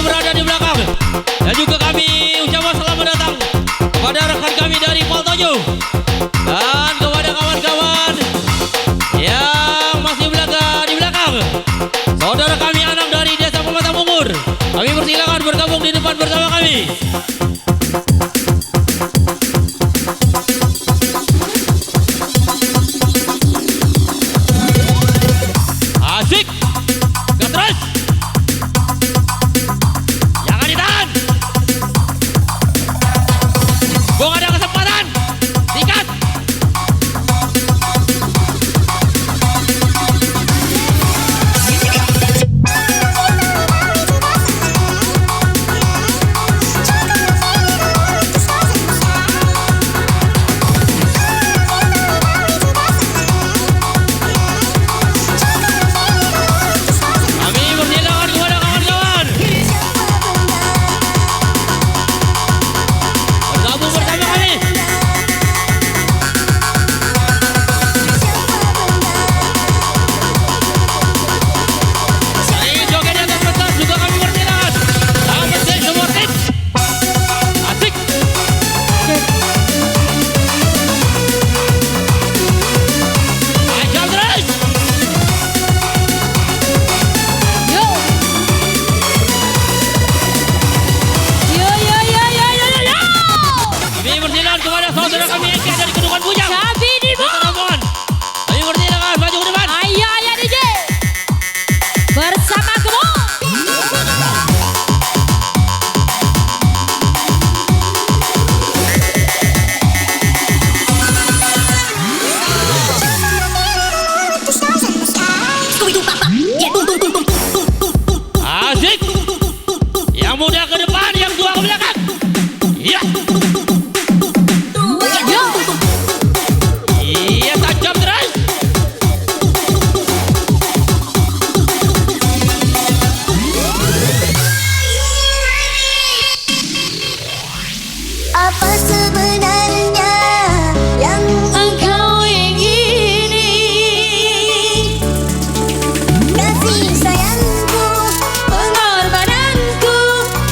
berada di belakang. Dan juga kami ucapkan selamat datang kepada rekan kami dari Pol 7 dan kepada kawan-kawan yang masih di belakang. Saudara kami anak dari Desa Pematang Ungur, kami persilakan bergabung di depan bersama kami. Asik, gas terus, jangan ditahan. Gua gak ada kesempatan, sikat. Muda ke depan, yang tua ke belakang. Iya. Iya, tajam terus. Apa sebenarnya yang engkau ingini? Kasih sayangku, pengorbananku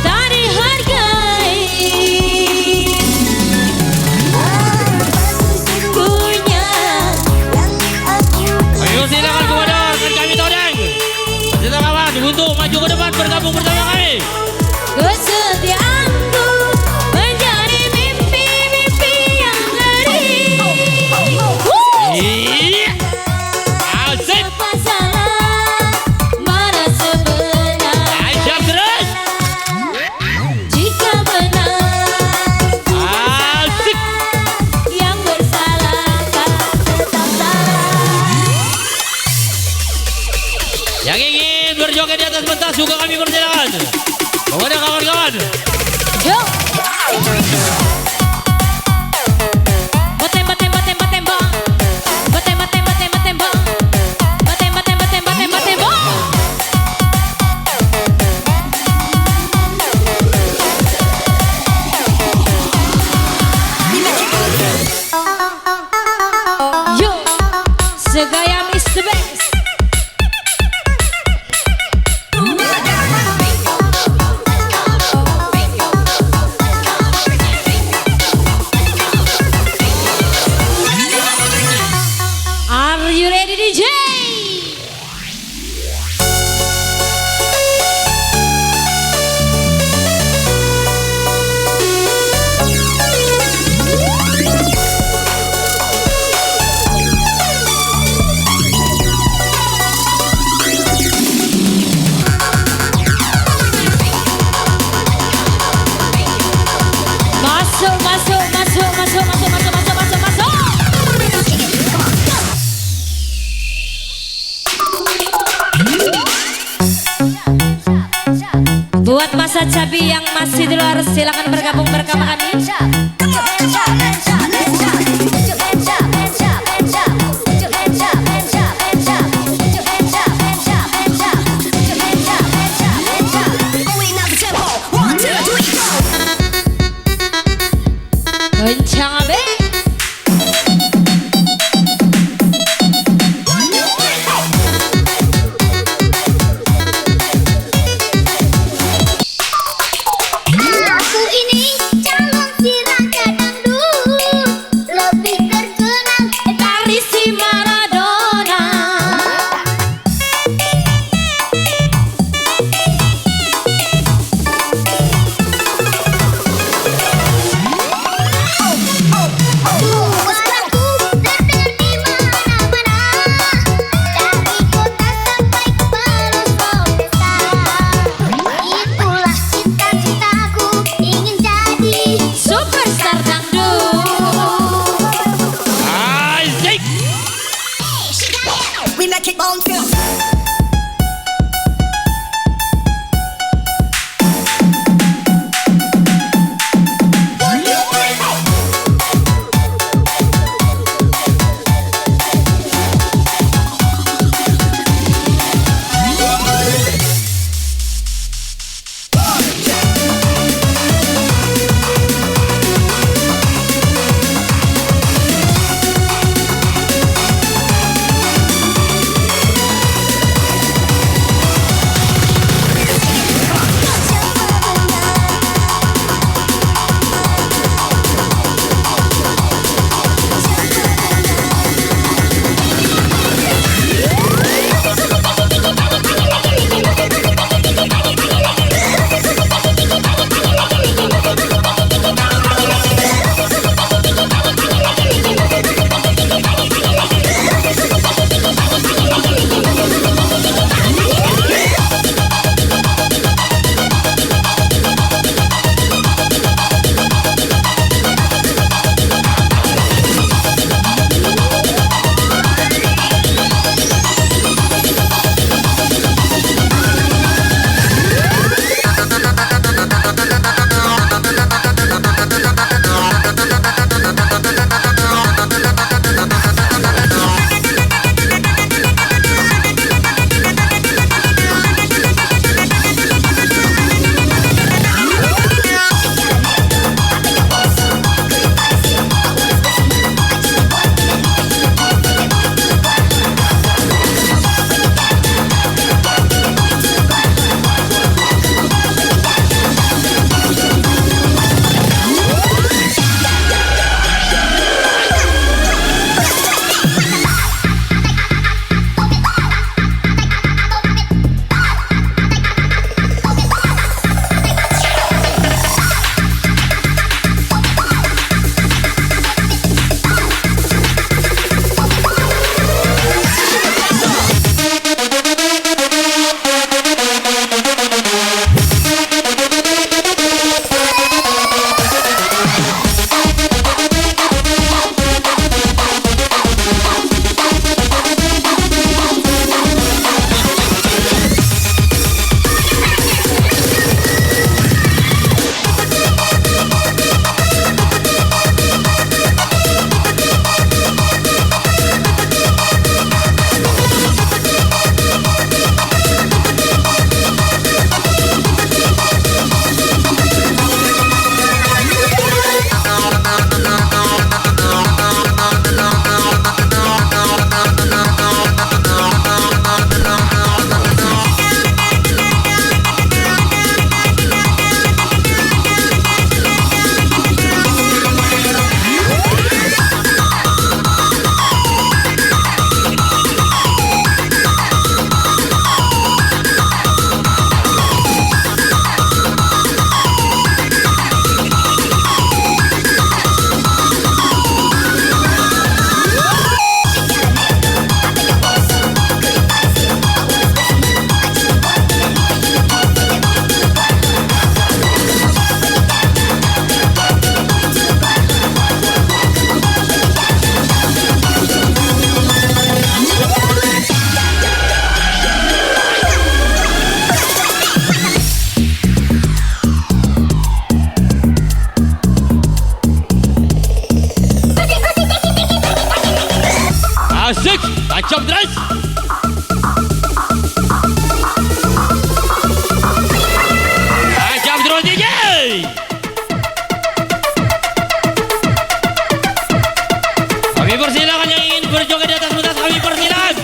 tak dihargai. Apa sesungguhnya yang aku Ayo silakan kepada rekan kami Todeng. Kita kawan untuk maju ke depan bergabung bersama kami. kesetiaanku menjadi mimpi-mimpi yang ngeri. Iya. Asik. Apa salah, mana sebenar? Tajam terus. Jika benar, Asik. yang bersalah kan tetap salah. Yang ingin berjoget di atas pentas juga kami persilakan. Kepada kawan-kawan. Yo. Batembak, tembak, tembak, tembak. Batembak, tembak, tembak, tembak. Batembak, tembak, tembak, tembak, tembak. Yo, segaya is the best. Are you ready, DJ? Masuk, masuk, masuk, masuk, masuk, masuk, masuk, masuk, masuk. Buat masa cabi yang masih di luar, silakan bergabung bersama kami. Kencang abe. DJ. Kami persilakan yang ingin berjoget di atas pentas, kami persilakan.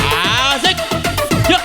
Asik. Yuk.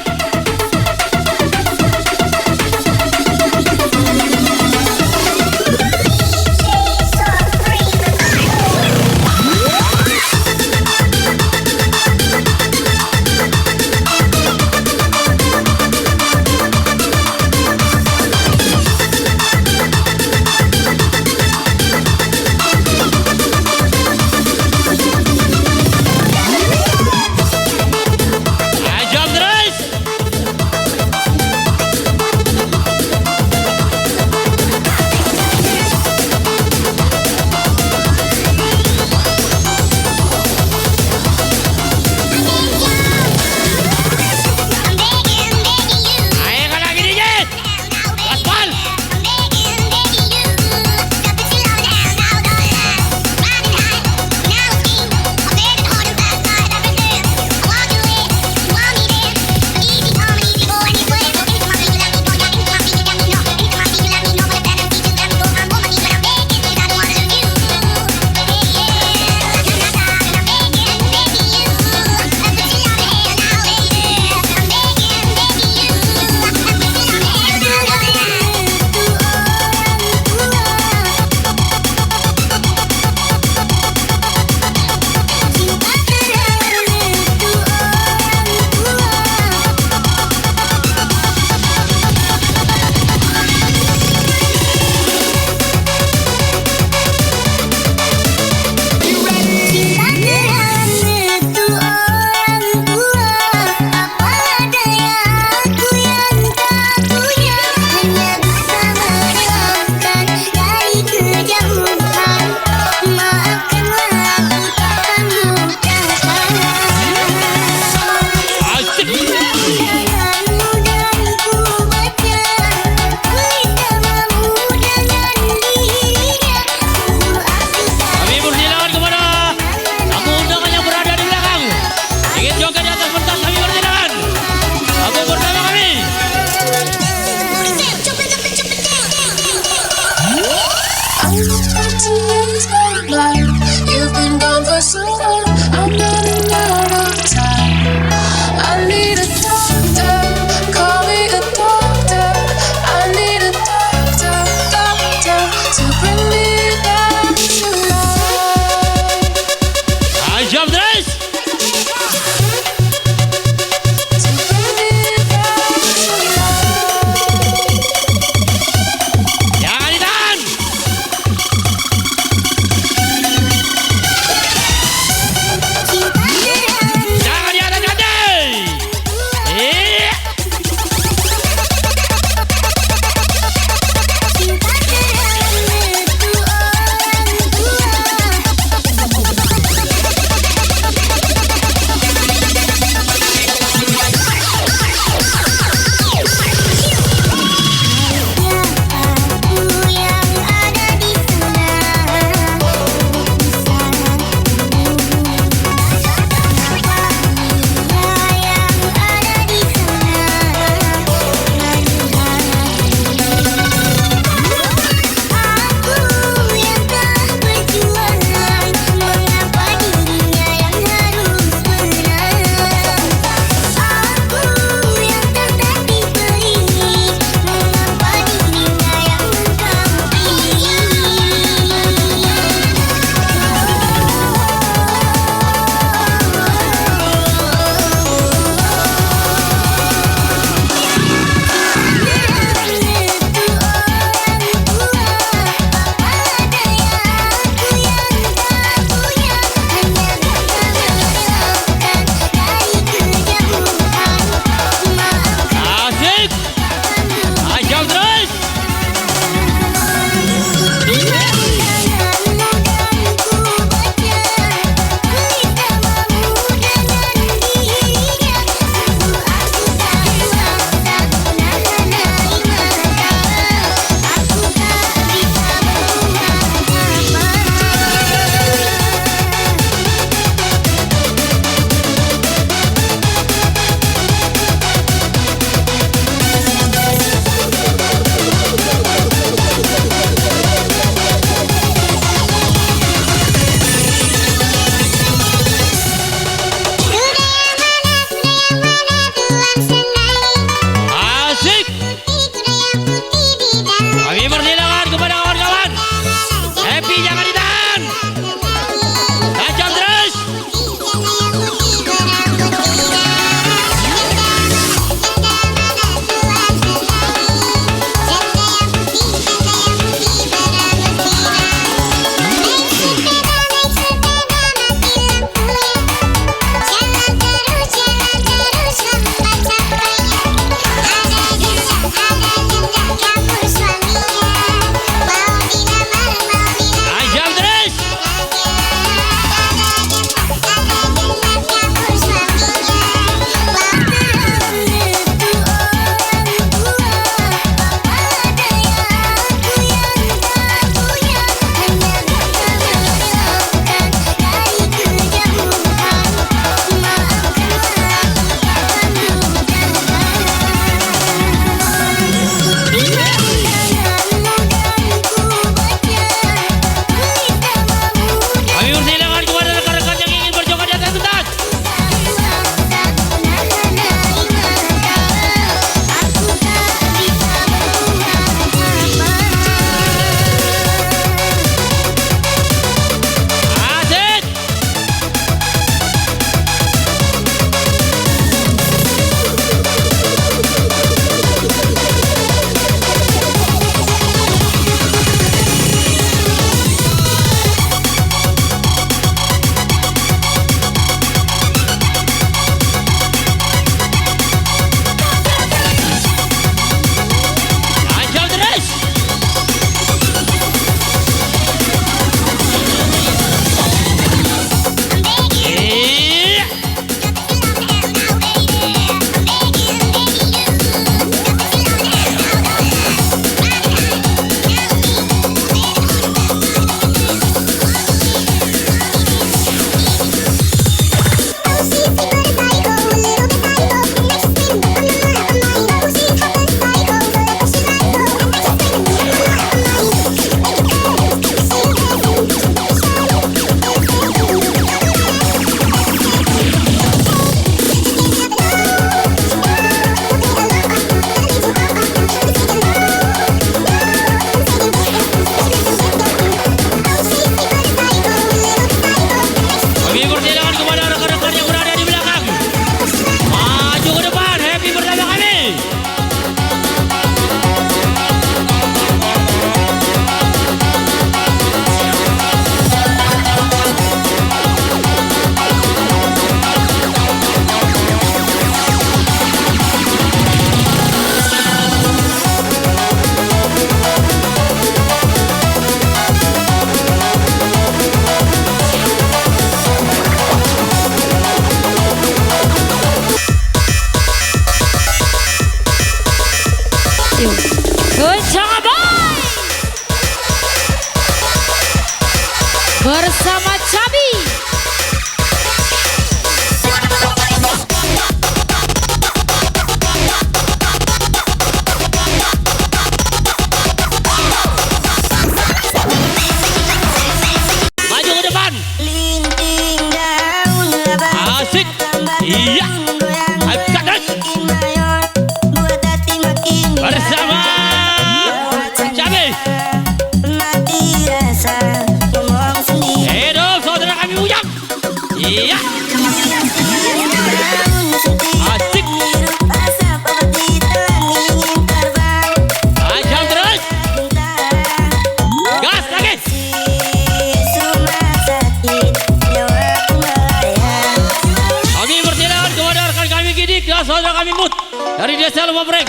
dari Desa Lumajang.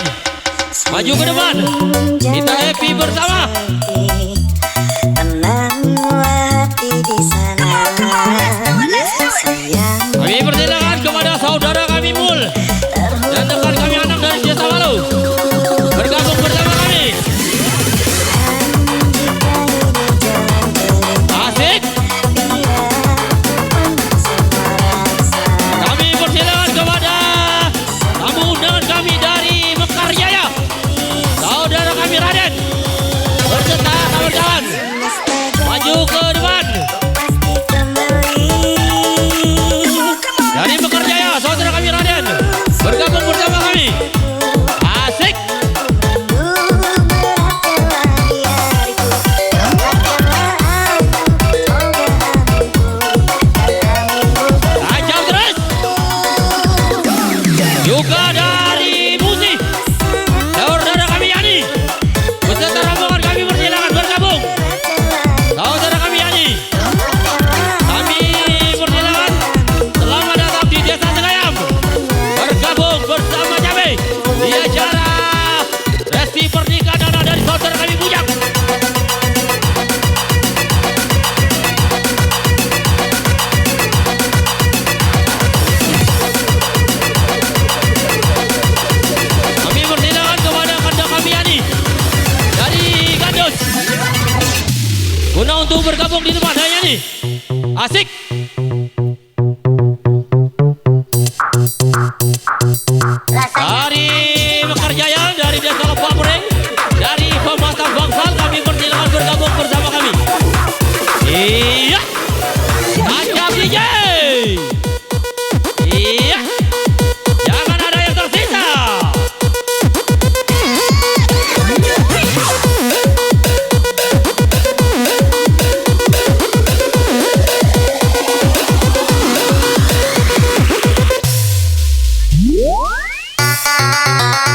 Maju ke depan. Kita happy bersama. Kami persilakan kepada saudara kami Mul dan rekan kami anak dari Desa Walu bergabung bersama kami. Asik. Kami persilakan kepada tamu undangan kami dari Mekarjaya, saudara kami Raden berserta kawan-kawan. Maju ke depan. Dari Mekarjaya, saudara kami Raden bergabung bersama kami. Asik. Tajam terus. Juga dari Musi, saudara kami Yani beserta rombongan kami persilakan bergabung. Saudara kami Yani, kami persilakan selamat datang di Desa Segayam bergabung bersama kami di acara Resti Pernikahan anak dari saudara kami Bujang. Kami persilakan kepada kandang kami Yani dari Gandus guna untuk bergabung di tempat Yani. Asik. Dari Mekarjaya, dari Desa Lumajang, dari Pematang Bangsal kami persilakan bergabung bersama kami. Iya. Tajam DJ. Iya. Jangan ada yang tersisa.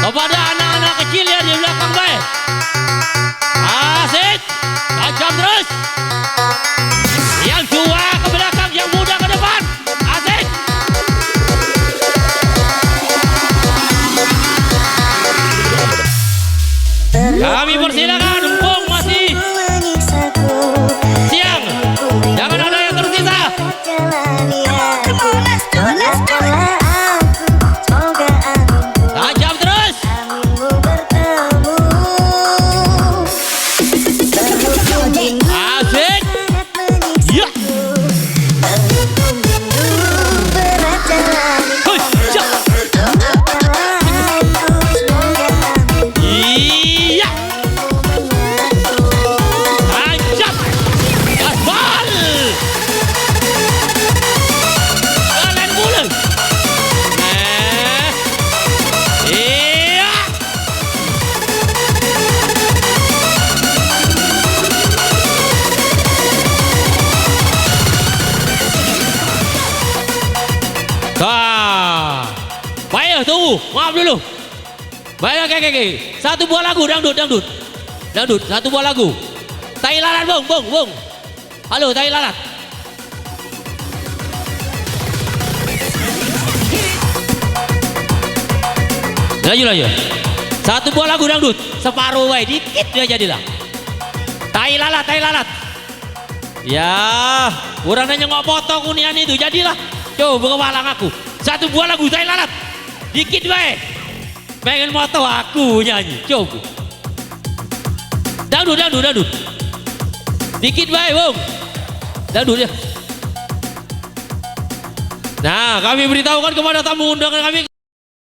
Kepada anak-anak kecil yang di belakang baik. Asik. Tajam terus. Yang tua ke belakang, yang muda ke depan. Asik. Kami persilakan, mumpung masih siang. Jangan ada yang tersisa. Tajam terus. Asik. Ya. Hoi, ya. Iya. Tajam. Gaspal. Kalian bulan. Iya. Baik, tunggu, maaf dulu. Baik, oke. Satu buah lagu, dangdut. Satu buah lagu. Tai lalat, bung. Halo, tai lalat. Laju. Satu buah lagu dangdut, separuh wae, dikit dia jadilah. Tai lalat. Ya, orang nanya nggak potong kunian itu, jadilah. Coba kewalang aku. Satu buah lagu tai lalat, dikit wae. Pengen moto aku nyanyi, coba. Dangdut. Dikit wae, bung. Dangdut ya. Nah, kami beritahukan kepada tamu undangan kami